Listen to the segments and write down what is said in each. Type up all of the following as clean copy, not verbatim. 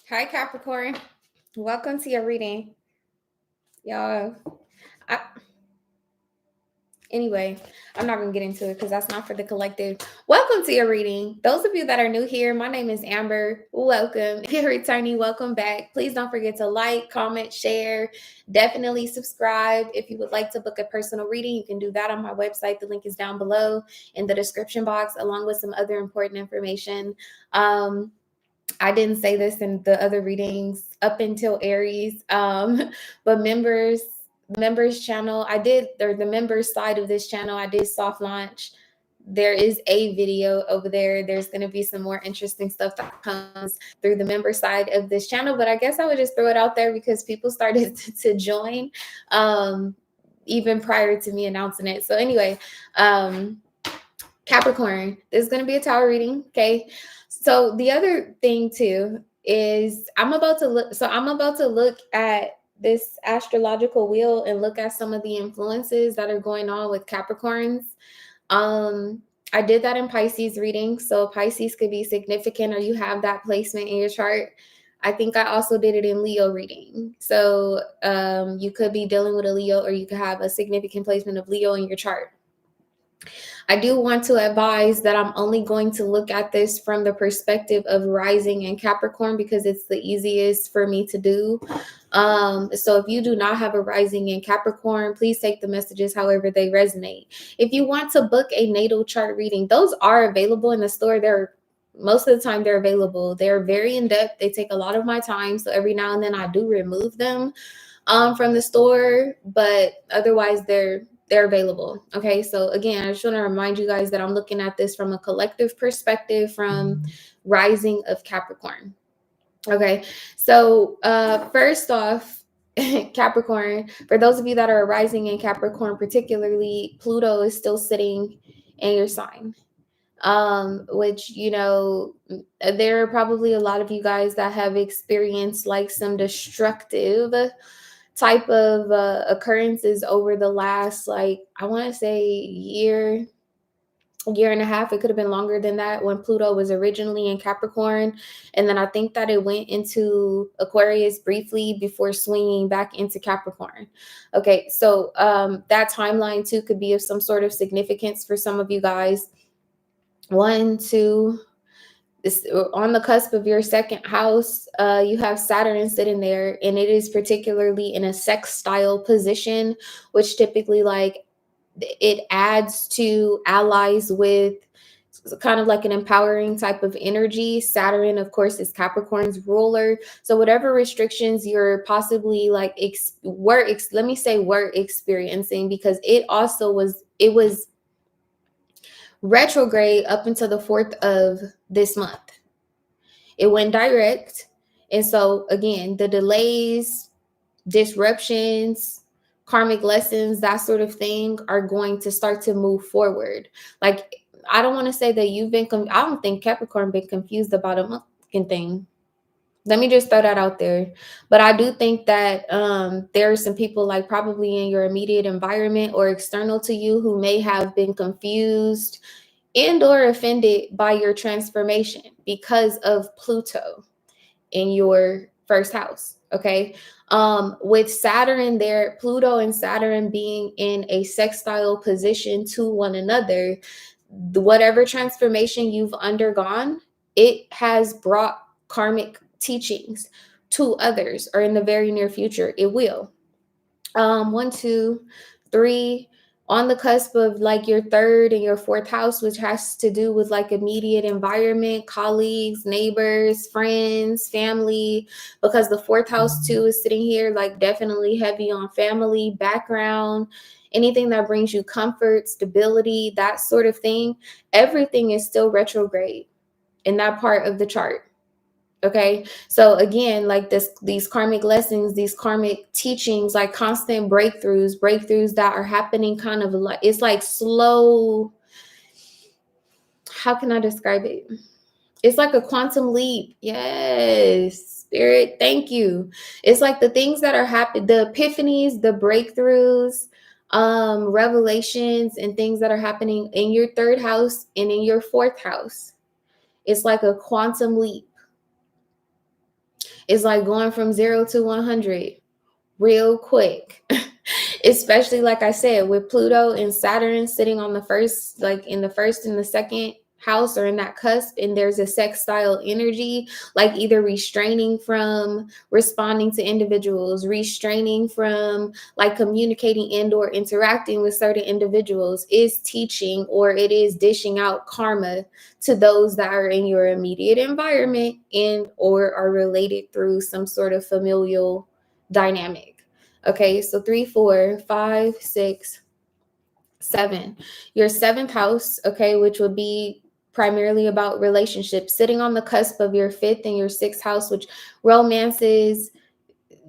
Hi, Capricorn. Welcome to your reading. Y'all, I, anyway, I'm not going to get into it because that's not for the collective. Welcome to your reading. Those of you that are new here, my name is Amber. Welcome. If you're returning, welcome back. Please don't forget to like, comment, share. Definitely subscribe. If you would like to book a personal reading, you can do that on my website. The link is down below in the description box, along with some other important information. I didn't say this in the other readings up until Aries, but members channel, the members side of this channel, I did soft launch. There is a video over there. There's going to be some more interesting stuff that comes through the member side of this channel, but I guess I would just throw it out there because people started to join even prior to me announcing it. So anyway, Capricorn, this is going to be a tower reading, okay? So the other thing too is I'm about to look at this astrological wheel and look at some of the influences that are going on with Capricorns. I did that in Pisces reading, so Pisces could be significant or you have that placement in your chart. I think I also did it in Leo reading. So you could be dealing with a Leo or you could have a significant placement of Leo in your chart. I do want to advise that I'm only going to look at this from the perspective of rising in Capricorn because it's the easiest for me to do. So if you do not have a rising in Capricorn, please take the messages however they resonate. If you want to book a natal chart reading, those are available in the store. Most of the time they're available. They're very in-depth. They take a lot of my time. So every now and then I do remove them from the store, but otherwise they're available. Okay, so again, I just want to remind you guys that I'm looking at this from a collective perspective from rising of Capricorn. Okay, so first off, Capricorn, for those of you that are rising in Capricorn, particularly, Pluto is still sitting in your sign. Which, you know, there are probably a lot of you guys that have experienced like some destructive type of occurrences over the last, like, I want to say year and a half. It could have been longer than that when Pluto was originally in Capricorn, and then I think that it went into Aquarius briefly before swinging back into Capricorn. Okay, so that timeline too could be of some sort of significance for some of you guys. 1, 2, on the cusp of your second house, you have Saturn sitting there, and it is particularly in a sextile position, which typically, like, it adds to allies with kind of like an empowering type of energy. Saturn, of course, is Capricorn's ruler. So whatever restrictions you're possibly like were experiencing, because it was retrograde up until the 4th of this month. It went direct. And so again, the delays, disruptions, karmic lessons, that sort of thing are going to start to move forward. Like, I don't want to say that you've been, I don't think Capricorn been confused about a fucking thing. Let me just throw that out there. But I do think that there are some people, like probably in your immediate environment or external to you, who may have been confused and or offended by your transformation because of Pluto in your first house. Okay, with Saturn there, Pluto and Saturn being in a sextile position to one another, whatever transformation you've undergone, it has brought karmic teachings to others, or in the very near future it will. 1, 2, 3, on the cusp of like your 3rd and your 4th house, which has to do with like immediate environment, colleagues, neighbors, friends, family, because the 4th house too is sitting here, like definitely heavy on family, background, anything that brings you comfort, stability, that sort of thing. Everything is still retrograde in that part of the chart. Okay, so again, like these karmic lessons, these karmic teachings, like constant breakthroughs that are happening, kind of like, it's like slow. How can I describe it? It's like a quantum leap. Yes, spirit, thank you. It's like the things that are happening, the epiphanies, the breakthroughs, revelations, and things that are happening in your 3rd house and in your 4th house. It's like a quantum leap. It's like going from 0 to 100 real quick. Especially, like I said, with Pluto and Saturn sitting on the first, like in the first and the second house, or in that cusp, and there's a sextile energy, like either restraining from responding to individuals, restraining from like communicating and or interacting with certain individuals, is teaching, or it is dishing out karma to those that are in your immediate environment and or are related through some sort of familial dynamic. Okay, so 3, 4, 5, 6, 7. Your seventh house, okay, which would be primarily about relationships, sitting on the cusp of your fifth and your sixth house, which romances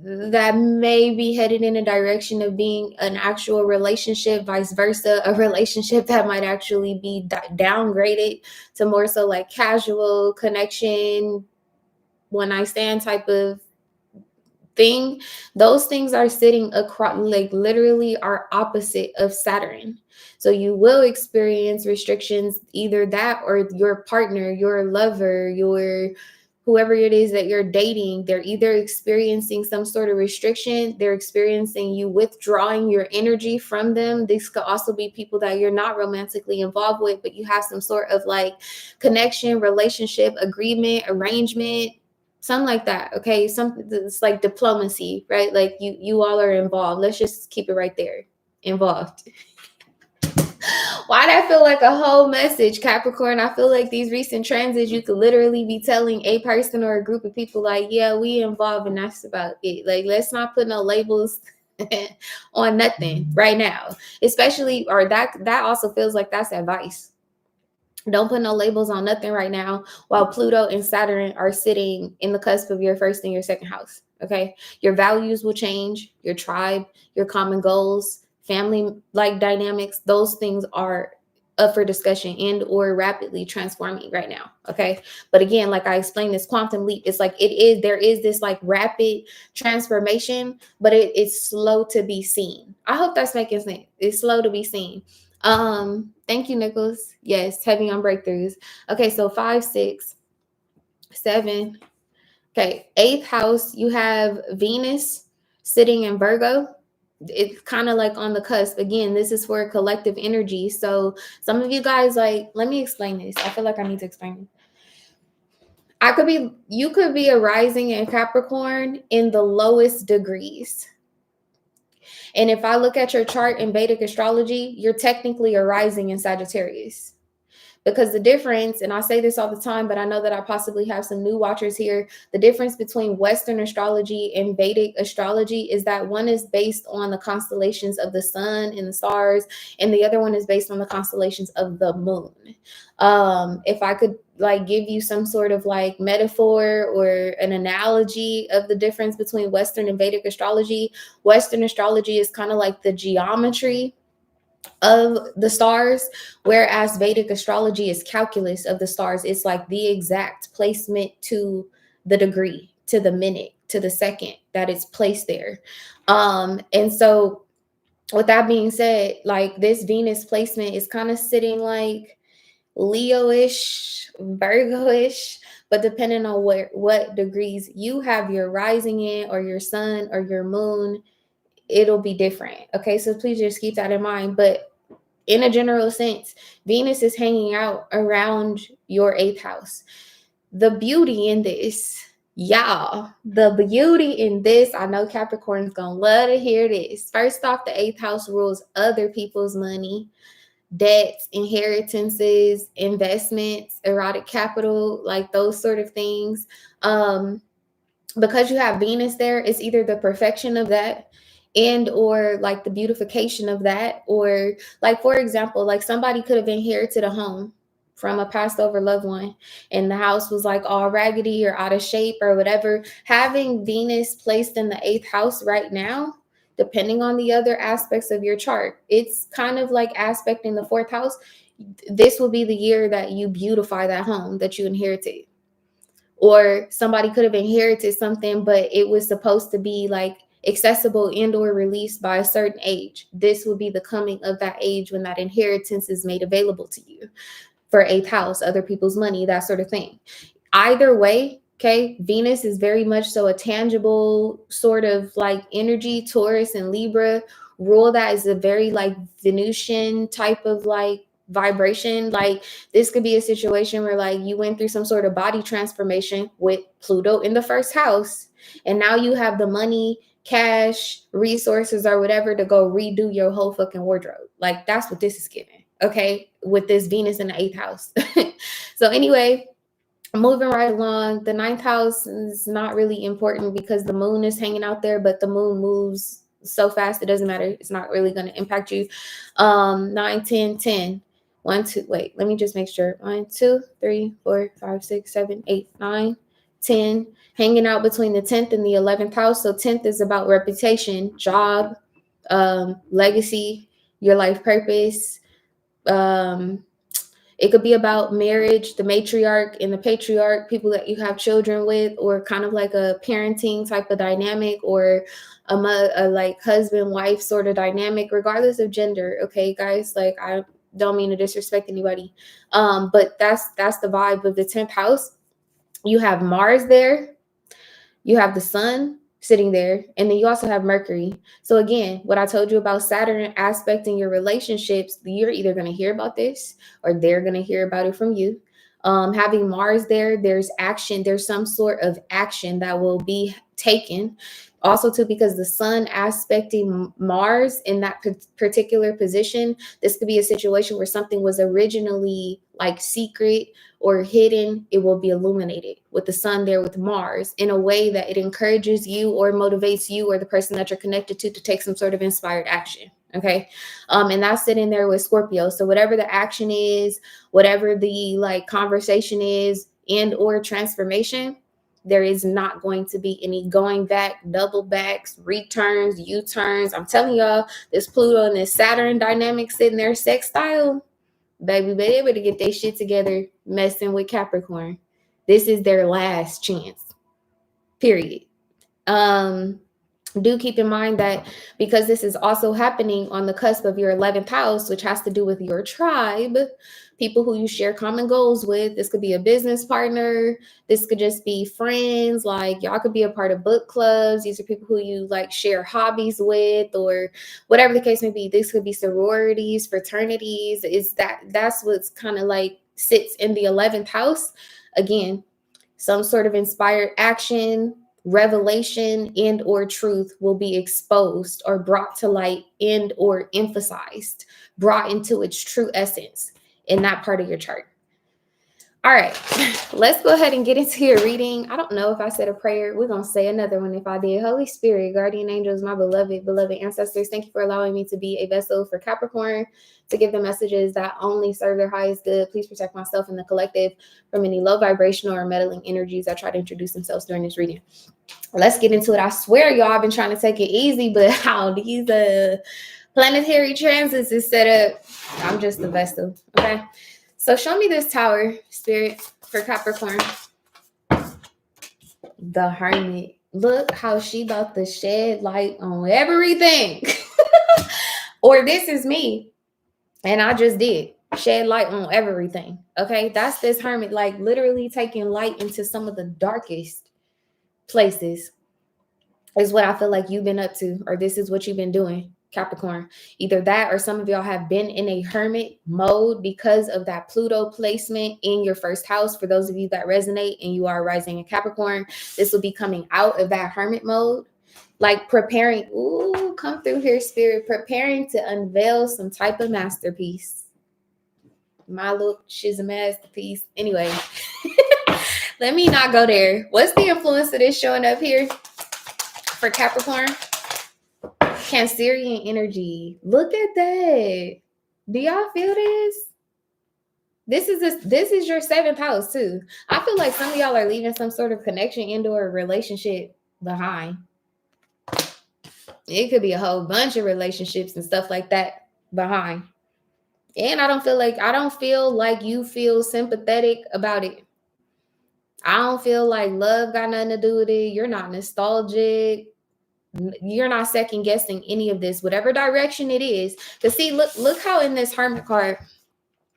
that may be headed in a direction of being an actual relationship, vice versa, a relationship that might actually be downgraded to more so like casual connection, one night stand type of thing. Those things are sitting across, like literally are opposite of Saturn. So you will experience restrictions, either that or your partner, your lover, your whoever it is that you're dating, they're either experiencing some sort of restriction, they're experiencing you withdrawing your energy from them. These could also be people that you're not romantically involved with, but you have some sort of like connection, relationship, agreement, arrangement, something like that. Okay, something that's like diplomacy, right? Like you all are involved. Let's just keep it right there. Involved. Why that feel like a whole message, Capricorn? I feel like these recent transits, you could literally be telling a person or a group of people like, yeah, we involved and that's about it. Like, let's not put no labels on nothing right now. Especially, or that also feels like that's advice. Don't put no labels on nothing right now while Pluto and Saturn are sitting in the cusp of your first and your second house. Okay. Your values will change, your tribe, your common goals, family like dynamics. Those things are up for discussion and or rapidly transforming right now. Okay. But again, like I explained, this quantum leap, it's like there is this like rapid transformation, but it's slow to be seen. I hope that's making sense. It's slow to be seen. Thank you, Nicholas. Yes, heavy on breakthroughs. Okay, so 5, 6, 7. Okay, eighth house, you have Venus sitting in Virgo. It's kind of like on the cusp. Again, this is for collective energy. So some of you guys, like, let me explain this. I feel like I need to explain it. You could be a rising in Capricorn in the lowest degrees. And if I look at your chart in Vedic astrology, you're technically a rising in Sagittarius. Because the difference, and I say this all the time, but I know that I possibly have some new watchers here. The difference between Western astrology and Vedic astrology is that one is based on the constellations of the sun and the stars, and the other one is based on the constellations of the moon. If I could like give you some sort of like metaphor or an analogy of the difference between Western and Vedic astrology, Western astrology is kind of like the geometry of the stars, whereas Vedic astrology is calculus of the stars. It's like the exact placement to the degree, to the minute, to the second that it's placed there. And so with that being said, like this Venus placement is kind of sitting like Leo-ish, Virgo-ish, but depending on what degrees you have your rising in, or your sun or your moon, it'll be different. Okay, so please just keep that in mind. But in a general sense, Venus is hanging out around your eighth house. The beauty in this, y'all, the beauty in this, I know Capricorn's gonna love to hear this. First off, the eighth house rules other people's money, debts, inheritances, investments, erotic capital, like those sort of things. Because you have Venus there, it's either the perfection of that and or like the beautification of that, or like, for example, like somebody could have inherited a home from a passed over loved one and the house was like all raggedy or out of shape or whatever. Having Venus placed in the eighth house right now, depending on the other aspects of your chart, it's kind of like aspecting the fourth house. This will be the year that you beautify that home that you inherited. Or somebody could have inherited something, but it was supposed to be like accessible and or released by a certain age. This would be the coming of that age when that inheritance is made available to you for eighth house, other people's money, that sort of thing. Either way, Okay, Venus is very much so a tangible sort of like energy. Taurus and Libra rule that is a very like Venusian type of like vibration. Like this could be a situation where like you went through some sort of body transformation with Pluto in the first house, and now you have the money, cash, resources, or whatever to go redo your whole fucking wardrobe. Like that's what this is giving. Okay, with this Venus in the 8th house. So anyway, moving right along, the 9th house is not really important because the moon is hanging out there, but the moon moves so fast it doesn't matter. It's not really going to impact you. 9, 10, 10. 1, 2, wait, let me just make sure. 1, 2, 3, 4, 5, 6, 7, 8, 9, 10. Hanging out between the 10th and the 11th house. So 10th is about reputation, job, legacy, your life purpose. It could be about marriage, the matriarch and the patriarch, people that you have children with, or kind of like a parenting type of dynamic, or a like husband wife sort of dynamic, regardless of gender. Okay, guys, like I don't mean to disrespect anybody, but that's the vibe of the 10th house. You have Mars there, you have the sun sitting there, and then you also have Mercury. So again, what I told you about Saturn aspecting your relationships, you're either going to hear about this or they're going to hear about it from you. Having Mars there, there's action, there's some sort of action that will be taken. Also, too, because the sun aspecting Mars in that particular position, this could be a situation where something was originally like secret or hidden. It will be illuminated with the sun there with Mars in a way that it encourages you or motivates you or the person that you're connected to take some sort of inspired action. Okay. And that's sitting there with Scorpio. So whatever the action is, whatever the like conversation is and or transformation, there is not going to be any going back, double backs, returns, U-turns. I'm telling y'all, this Pluto and this Saturn dynamic sitting there sextile, baby, they able to get their shit together messing with Capricorn. This is their last chance, period. Do keep in mind that because this is also happening on the cusp of your 11th house, which has to do with your tribe, people who you share common goals with. This could be a business partner. This could just be friends. Like y'all could be a part of book clubs. These are people who you like share hobbies with, or whatever the case may be. This could be sororities, fraternities. That's what's kind of like sits in the 11th house. Again, some sort of inspired action, revelation, and or truth will be exposed or brought to light and or emphasized, brought into its true essence in that part of your chart. All right, let's go ahead and get into your reading. I don't know if I said a prayer. We're going to say another one if I did. Holy Spirit, guardian angels, my beloved ancestors, thank you for allowing me to be a vessel for Capricorn to give the messages that only serve their highest good. Please protect myself and the collective from any low vibrational or meddling energies that try to introduce themselves during this reading. Let's get into it. I swear, y'all, I've been trying to take it easy, but how these planetary transits is set up, I'm just a vessel, okay? So show me this tower, Spirit, for Capricorn. The Hermit. Look how she about to shed light on everything. Or this is me, and I just did. Shed light on everything, okay? That's this Hermit, like literally taking light into some of the darkest places is what I feel like you've been up to, or this is what you've been doing, Capricorn. Either that or some of y'all have been in a hermit mode because of that Pluto placement in your first house. For those of you that resonate and you are rising in Capricorn, this will be coming out of that hermit mode, like preparing. Ooh, come through here, Spirit. Preparing to unveil some type of masterpiece. My look, she's a masterpiece. Anyway, let me not go there. What's the influence of this showing up here for Capricorn? Cancerian energy. Look at that. Do y'all feel this? This is your 7th house too. I feel like some of y'all are leaving some sort of connection and/or relationship behind. It could be a whole bunch of relationships and stuff like that behind. And I don't feel like you feel sympathetic about it. I don't feel like love got nothing to do with it. You're not nostalgic. You're not second guessing any of this, whatever direction it is. Because see, look how in this Hermit card,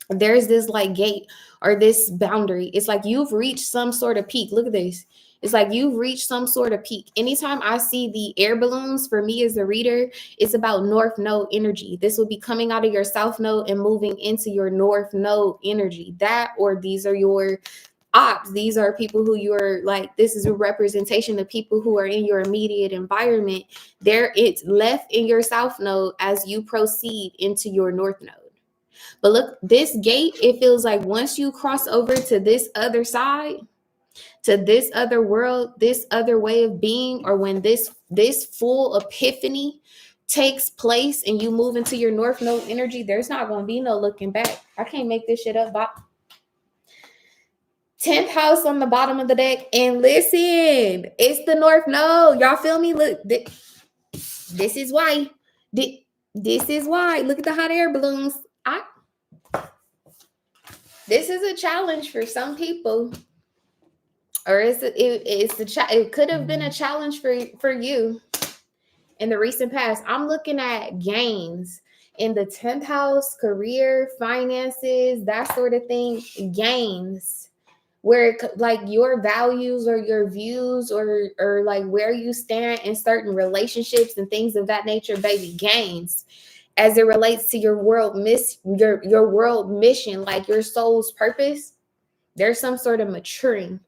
there's this like gate or this boundary. It's like you've reached some sort of peak. Look at this. It's like you've reached some sort of peak. Anytime I see the air balloons, for me as a reader, it's about North Node energy. This will be coming out of your South Node and moving into your North Node energy. That, or these are your ops. These are people who you're like, this is a representation of people who are in your immediate environment. There, it's left in your South Node as you proceed into your North Node. But look, this gate, it feels like once you cross over to this other side, to this other world, this other way of being, or when this full epiphany takes place and you move into your North Node energy, there's not going to be no looking back. I can't make this shit up, Bob. 10th house on the bottom of the deck. And listen, it's the North Node. Y'all feel me? Look, this is why. This is why. Look at the hot air balloons. This is a challenge for some people. Or it could have been a challenge for you in the recent past. I'm looking at gains in the 10th house, career, finances, that sort of thing. Gains where like your values or your views or like where you stand in certain relationships and things of that nature, baby, gains as it relates to your world your world mission, like your soul's purpose. There's some sort of maturing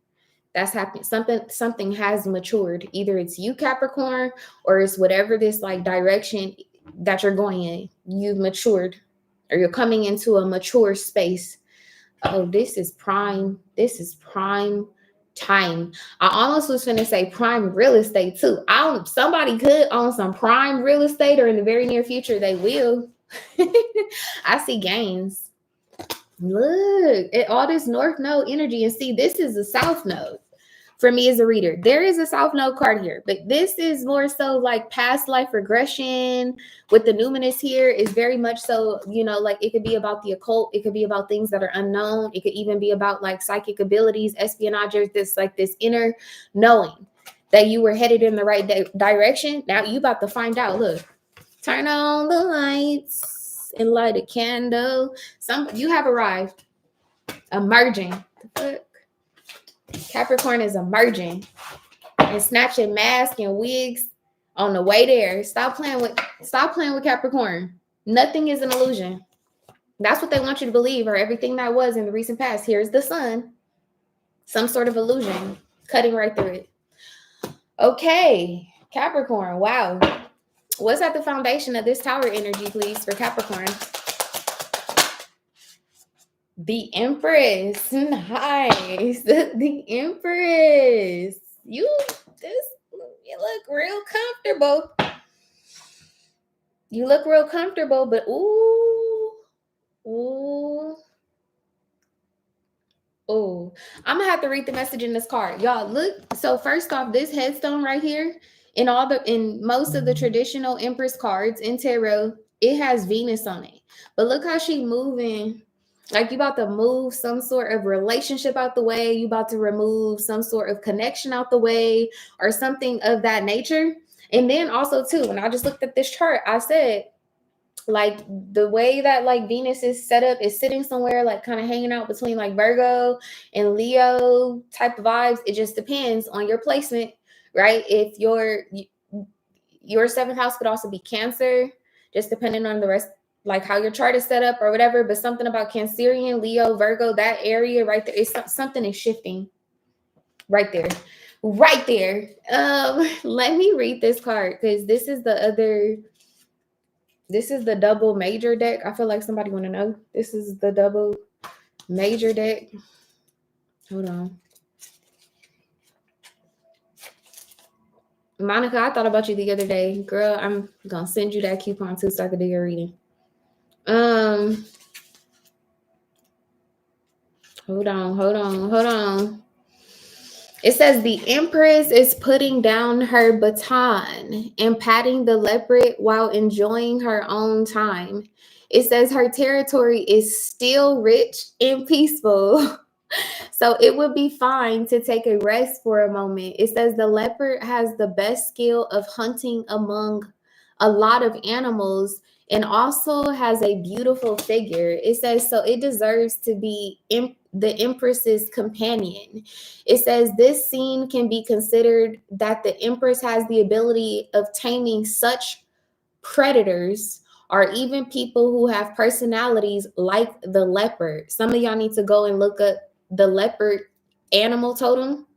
that's happening. Something has matured. Either it's you, Capricorn, or it's whatever this like direction that you're going in. You've matured, or you're coming into a mature space. Oh, this is prime. This is prime time. I almost was going to say prime real estate too. Somebody could own some prime real estate, or in the very near future they will. I see gains. Look at all this North Node energy, and see, this is the South Node for me as a reader. There is a South Node card here, but this is more so like past life regression with the numinous here is very much so, you know, like it could be about the occult. It could be about things that are unknown. It could even be about like psychic abilities, espionage, this inner knowing that you were headed in the right direction. Now you about to find out. Look, turn on the lights and light a candle. You have arrived. Emerging. The fuck? Capricorn is emerging and snatching masks and wigs on the way there. Stop playing with Capricorn. Nothing is an illusion. That's what they want you to believe, or everything that was in the recent past. Here's the sun. Some sort of illusion cutting right through it. Okay, Capricorn. Wow. What's at the foundation of this tower energy, please, for Capricorn? The Empress. Nice. The Empress. You look real comfortable. You look real comfortable, but ooh. I'm gonna have to read the message in this card. Y'all look. So first off, this headstone right here, in most of the traditional Empress cards in tarot, it has Venus on it. But look how she's moving. Like you about to move some sort of relationship out the way. You about to remove some sort of connection out the way or something of that nature. And then also too, when I just looked at this chart, I said, like the way that like Venus is set up is sitting somewhere like kind of hanging out between like Virgo and Leo type of vibes. It just depends on your placement, right? If your 7th house could also be Cancer, just depending on the rest, like how your chart is set up or whatever, but something about Cancerian, Leo, Virgo, that area right there, something is shifting right there. Let me read this card because this is the double major deck. I feel like somebody want to know. This is the double major deck. Hold on. Monica, I thought about you the other day. Girl, I'm going to send you that coupon too so I can do your reading. Hold on. It says the Empress is putting down her baton and patting the leopard while enjoying her own time. It says her territory is still rich and peaceful. So it would be fine to take a rest for a moment. It says the leopard has the best skill of hunting among a lot of animals and also has a beautiful figure. It says so it deserves to be the Empress's companion. It says this scene can be considered that the Empress has the ability of taming such predators or even people who have personalities like the leopard. Some of y'all need to go and look up the leopard animal totem.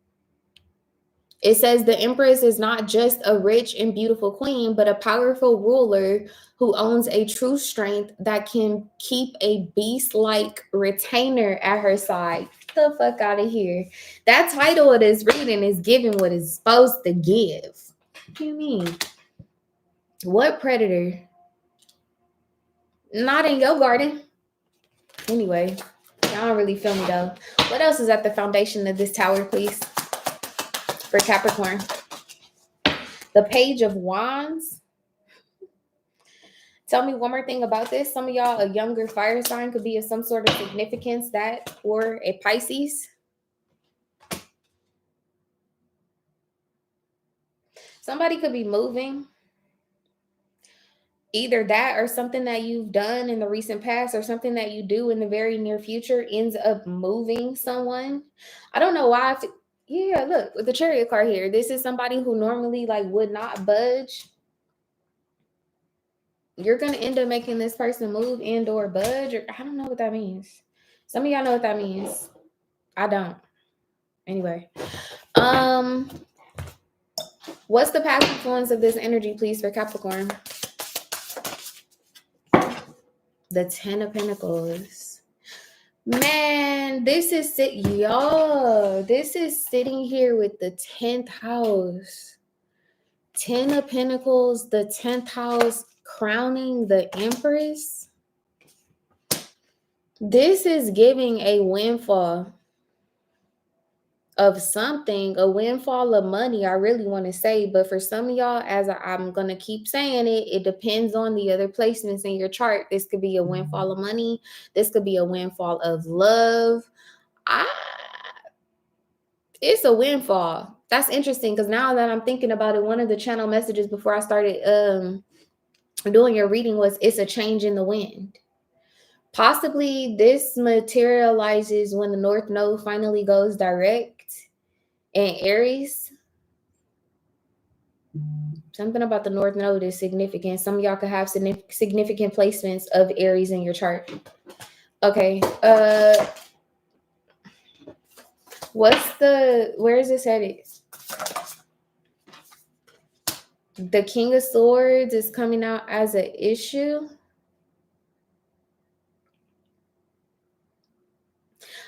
It says the Empress is not just a rich and beautiful queen, but a powerful ruler who owns a true strength that can keep a beast-like retainer at her side. Get the fuck out of here. That title of this reading is giving what it's supposed to give. What do you mean? What predator? Not in your garden. Anyway, y'all don't really feel me though. What else is at the foundation of this tower, please? For Capricorn. The Page of Wands. Tell me one more thing about this. Some of y'all, a younger fire sign could be of some sort of significance, that or a Pisces. Somebody could be moving. Either that or something that you've done in the recent past or something that you do in the very near future ends up moving someone. I don't know why. Yeah, look, with the Chariot card here, this is somebody who normally like would not budge. You're going to end up making this person move and or budge. Or, I don't know what that means. Some of y'all know what that means. I don't. Anyway. What's the past influence of this energy, please, for Capricorn? The 10 of Pentacles. Man, this is sitting here with the 10th house. 10 of Pentacles, the 10th house, crowning the Empress. This is giving a windfall of something, a windfall of money, I really want to say. But for some of y'all, as I'm going to keep saying it, it depends on the other placements in your chart. This could be a windfall of money. This could be a windfall of love. It's a windfall. That's interesting because now that I'm thinking about it, one of the channel messages before I started doing your reading was it's a change in the wind. Possibly this materializes when the North Node finally goes direct in Aries. Something about the North Node is significant. Some of y'all could have significant placements of Aries in your chart. Okay. Where is this headed? The King of Swords is coming out as an issue.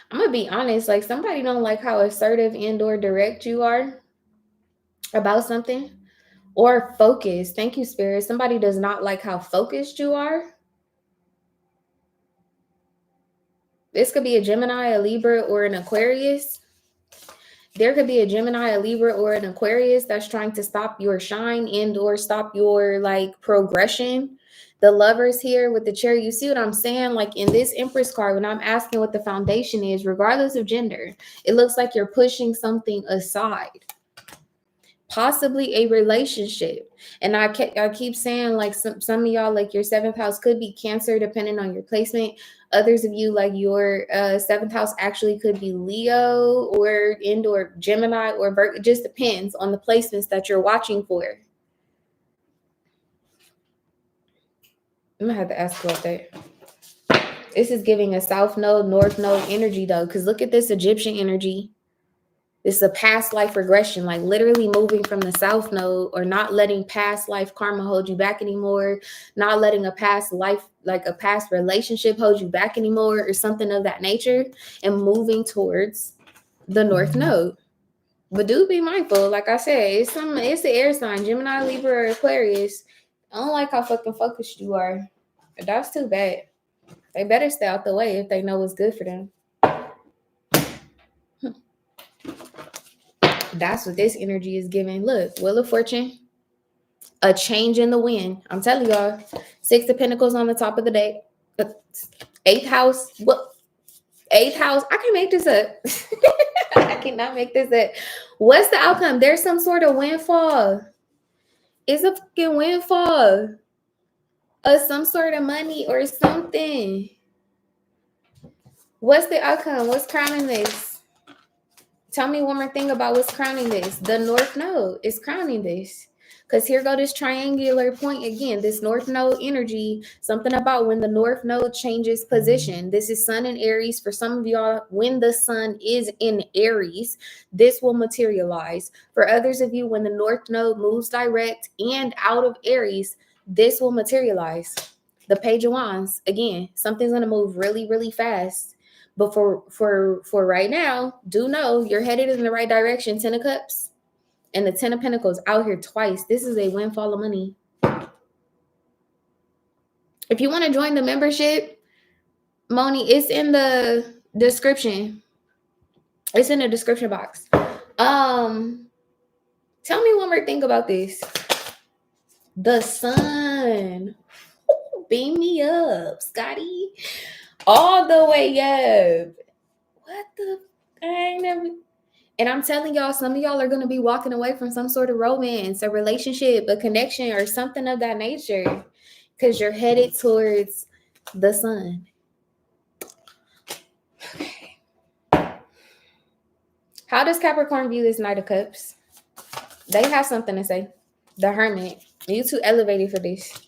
I'm going to be honest, like somebody don't like how assertive and or direct you are about something or focused. Thank you, Spirit. Somebody does not like how focused you are. This could be a Gemini, a Libra, or an Aquarius. There could be a Gemini, a Libra, or an Aquarius that's trying to stop your shine and or stop your like progression. The Lovers here with the Chariot, you see what I'm saying? Like in this Empress card, when I'm asking what the foundation is, regardless of gender, it looks like you're pushing something aside. Possibly a relationship. And I keep saying like some of y'all, like your 7th house could be Cancer depending on your placement. Others of you, like your 7th house actually could be Leo or Gemini or Virgo. It just depends on the placements that you're watching for. I'm gonna have to ask about that. This is giving a South Node, North Node energy though, because look at this Egyptian energy. This is a past life regression, like literally moving from the South Node or not letting past life karma hold you back anymore, not letting a past life, like a past relationship hold you back anymore or something of that nature, and moving towards the North Node. But do be mindful, like I said, it's the air sign, Gemini, Libra, or Aquarius. I don't like how fucking focused you are. That's too bad. They better stay out the way if they know what's good for them. That's what this energy is giving. Look, Wheel of Fortune, a change in the wind. I'm telling y'all, 6 of Pentacles on the top of the deck. 8th house. What? 8th house. I can make this up. I cannot make this up. What's the outcome? There's some sort of windfall. It's a fucking windfall of some sort of money or something. What's the outcome? What's crowning this? Tell me one more thing about what's crowning this. The North Node is crowning this. Because here go this triangular point again, this North Node energy, something about when the North Node changes position. This is Sun in Aries. For some of y'all, when the Sun is in Aries, this will materialize. For others of you, when the North Node moves direct and out of Aries, this will materialize. The Page of Wands, again, something's going to move really, really fast. But for right now, do know you're headed in the right direction. 10 of Cups and the 10 of Pentacles out here twice. This is a windfall of money. If you want to join the membership, Moni, it's in the description. It's in the description box. Tell me one more thing about this. The Sun. Beam me up, Scotty. All the way up. What the? I ain't never. And I'm telling y'all, some of y'all are going to be walking away from some sort of romance, a relationship, a connection, or something of that nature because you're headed towards the Sun. Okay. How does Capricorn view this Knight of Cups? They have something to say. The Hermit. You too elevated for this.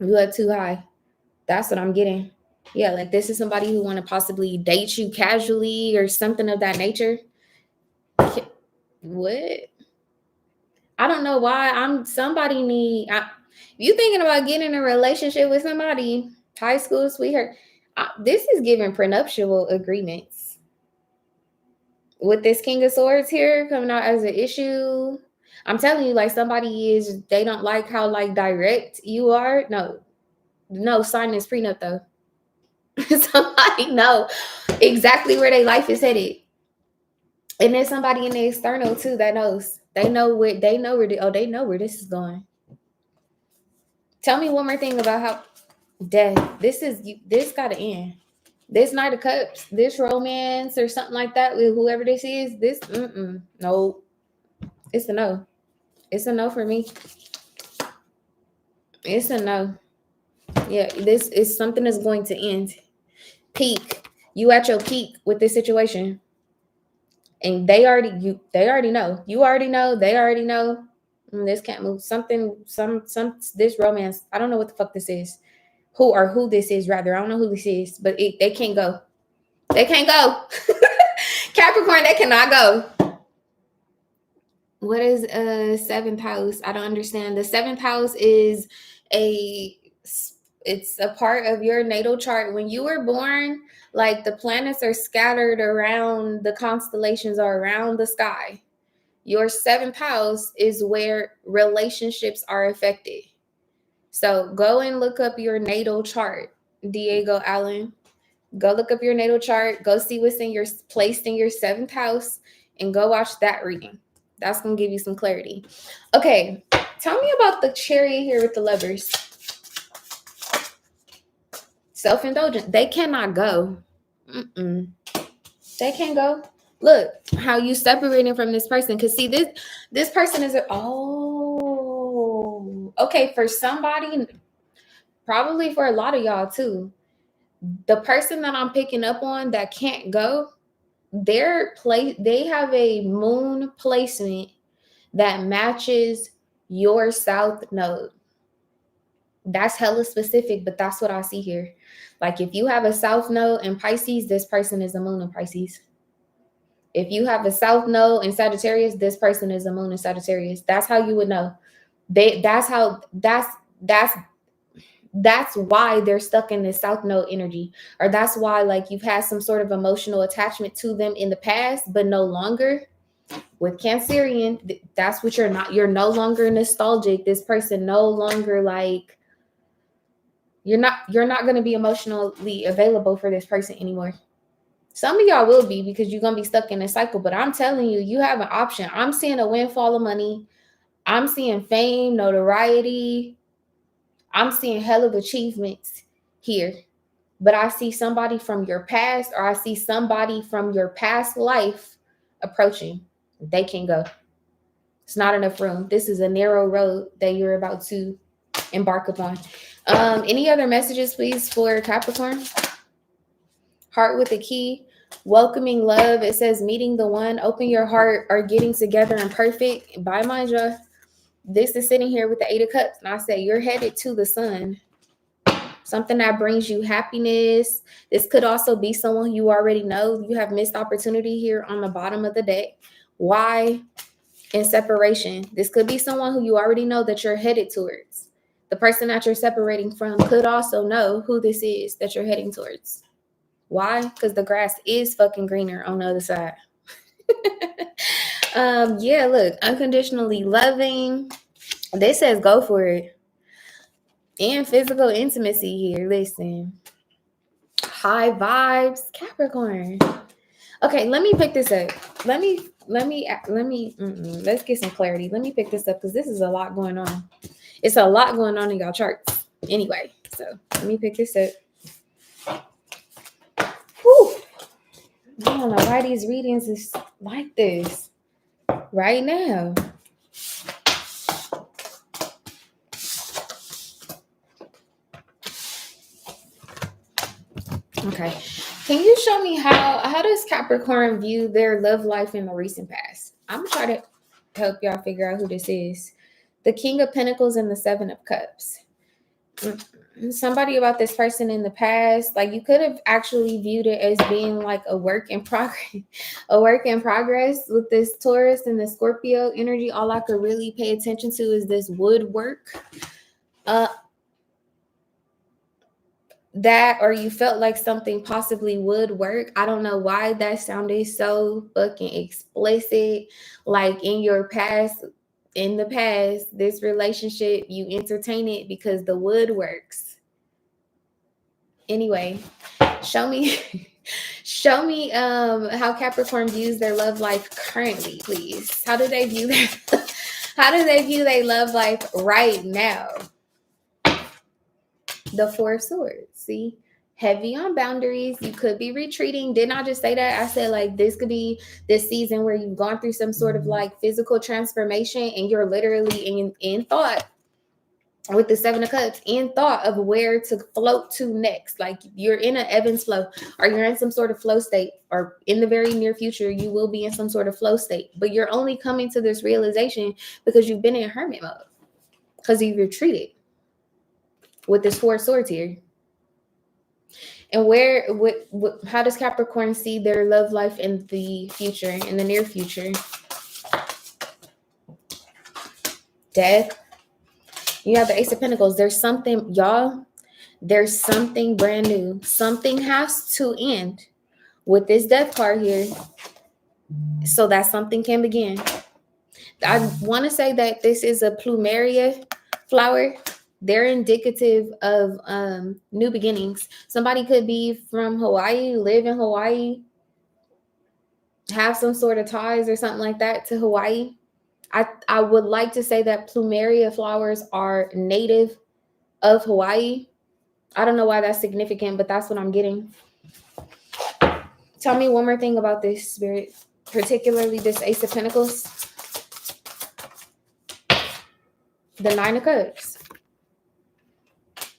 You are too high. That's what I'm getting. Yeah, like this is somebody who want to possibly date you casually or something of that nature. What? I don't know why. You thinking about getting in a relationship with somebody, high school sweetheart. This is giving prenuptial agreements. With this King of Swords here coming out as an issue. I'm telling you, like they don't like how like direct you are. No, sign this prenup though. Somebody know exactly where their life is headed. And there's somebody in the external too that knows. They know where this is going. Tell me one more thing about how death. This gotta end. This Knight of Cups, this romance or something like that with whoever this is, no. It's a no. It's a no for me. It's a no. Yeah, this is something that's going to end. Peak. You at your peak with this situation. And they already know. You already know. They already know. This can't move. This romance. I don't know what the fuck this is. Who this is, rather. I don't know who this is, but they can't go. They can't go. Capricorn, they cannot go. What is seventh house? I don't understand. The seventh house is it's a part of your natal chart. When you were born, like the planets are scattered around, the constellations are around the sky. Your seventh house is where relationships are affected. So go and look up your natal chart, Diego Allen. Go look up your natal chart. Go see what's placed in your seventh house and go watch that reading. That's going to give you some clarity. Okay, tell me about the Chariot here with the Lovers. Self-indulgent. They cannot go. They can't go. Look how you separating from this person. Because see, this person is okay, for somebody, probably for a lot of y'all too. The person that I'm picking up on that can't go, they have a moon placement that matches your south node. That's hella specific, but that's what I see here. Like if you have a south node in Pisces, this person is a moon in Pisces. If you have a south node in Sagittarius, this person is a moon in Sagittarius. That's how you would know. That's why they're stuck in this south node energy, or that's why like you've had some sort of emotional attachment to them in the past, but no longer. With Cancerian, that's what you're no longer nostalgic. This person no longer like you're not going to be emotionally available for this person anymore. Some of y'all will be because you're going to be stuck in a cycle, but I'm telling you, you have an option. I'm seeing a windfall of money. I'm seeing fame, notoriety. I'm seeing hell of achievements here. But I see somebody from your past, or I see somebody from your past life approaching. They can go. It's not enough room. This is a narrow road that you're about to embark upon. Any other messages, please, for Capricorn? Heart with a key. Welcoming love. It says meeting the one. Open your heart or getting together and perfect. By mind you, this is sitting here with the 8 of Cups. And I say you're headed to the sun. Something that brings you happiness. This could also be someone you already know. You have missed opportunity here on the bottom of the deck. Why? In separation. This could be someone who you already know that you're headed towards. The person that you're separating from could also know who this is that you're heading towards. Why? Because the grass is fucking greener on the other side. Yeah, look, unconditionally loving. This says go for it. And physical intimacy here. Listen. High vibes. Capricorn. Okay, let me pick this up. Let's get some clarity. Let me pick this up because this is a lot going on. It's a lot going on in y'all charts. Anyway, so let me pick this up. Whew. I don't know why these readings is like this right now. Okay. Can you show me how does Capricorn view their love life in the recent past? I'm going to try to help y'all figure out who this is. The King of Pentacles and the 7 of Cups. Somebody about this person in the past, like you could have actually viewed it as being like a work in progress with this Taurus and the Scorpio energy. All I could really pay attention to is this woodwork. That, or you felt like something possibly would work. I don't know why that sounded so fucking explicit. Like in the past, this relationship, you entertain it because the wood works. Anyway, show me how Capricorn views their love life currently, please. How do they view their love life right now? The 4 of Swords. See, heavy on boundaries. You could be retreating. Didn't I just say that? I said like this could be this season where you've gone through some sort of like physical transformation and you're literally in thought with the 7 of Cups, in thought of where to float to next. Like you're in an ebb and flow, or you're in some sort of flow state, or in the very near future you will be in some sort of flow state. But you're only coming to this realization because you've been in hermit mode, because you've retreated with this 4 of Swords here. And how does Capricorn see their love life in the future, in the near future? Death. You have the Ace of Pentacles. There's something, y'all, there's something brand new. Something has to end with this death card here so that something can begin. I want to say that this is a plumeria flower. They're indicative of new beginnings. Somebody could be from Hawaii, live in Hawaii, have some sort of ties or something like that to Hawaii. I would like to say that plumeria flowers are native of Hawaii. I don't know why that's significant, but that's what I'm getting. Tell me one more thing about this, Spirit, particularly this Ace of Pentacles. The 9 of Cups.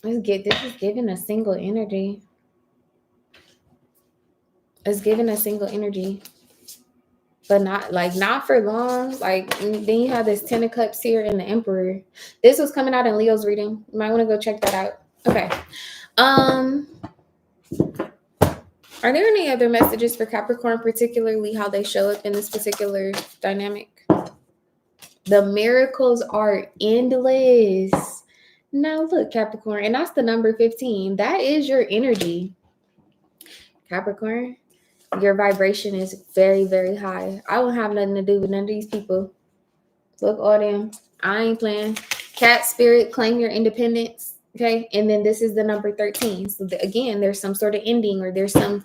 This is giving a single energy. It's giving a single energy. But not for long. Like then you have this 10 of Cups here and the Emperor. This was coming out in Leo's reading. You might want to go check that out. Okay. Are there any other messages for Capricorn, particularly how they show up in this particular dynamic? The miracles are endless. Now look, Capricorn, and that's the number 15. That is your energy. Capricorn, your vibration is very, very high. I won't have nothing to do with none of these people. Look, all them. I ain't playing. Cat spirit, claim your independence. Okay. And then this is the number 13. So again, there's some sort of ending, or there's some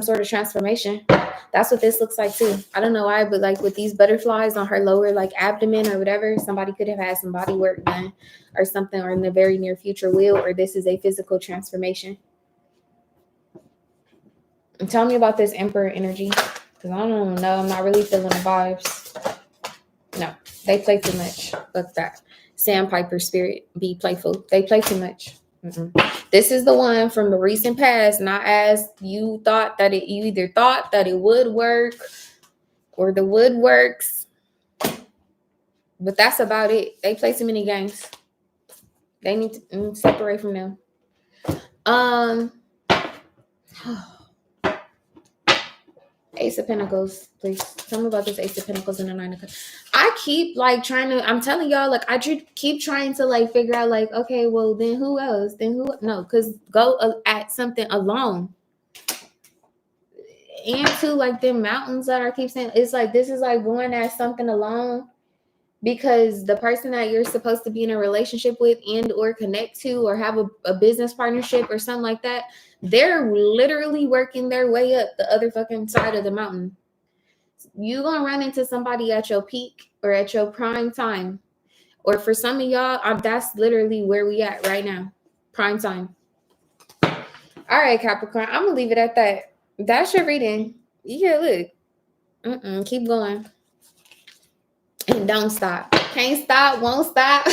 sort of transformation. That's what this looks like too. I don't know why, but like with these butterflies on her lower like abdomen or whatever, somebody could have had some body work done or something, or in the very near future will, or this is a physical transformation. And tell me about this Emperor energy, because I don't know. I'm not really feeling the vibes. No, they play too much. Fuck that. Sandpiper spirit, be playful. They play too much. This is the one from the recent past, not as you thought that it, you either thought that it would work or the wood works. But that's about it. They play too many games. They need to separate from them. Ace of Pentacles, please. Tell me about this Ace of Pentacles and the Nine of Cups. I keep like trying to, I'm telling y'all, like I keep trying to like figure out like, okay, well then who else? Then who? No, because go at something alone. And to like them mountains that I keep saying, it's like this is like going at something alone, because the person that you're supposed to be in a relationship with and or connect to or have a business partnership or something like that, they're literally working their way up the other fucking side of the mountain. You're gonna run into somebody at your peak or at your prime time, or for some of y'all, that's literally where we at right now, prime time. All right, Capricorn, I'm gonna leave it at that. That's your reading. Yeah, look, keep going and don't stop. Can't stop, won't stop.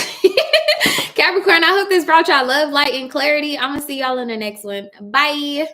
Capricorn, I hope this brought y'all love, light, and clarity. I'm gonna see y'all in the next one. Bye.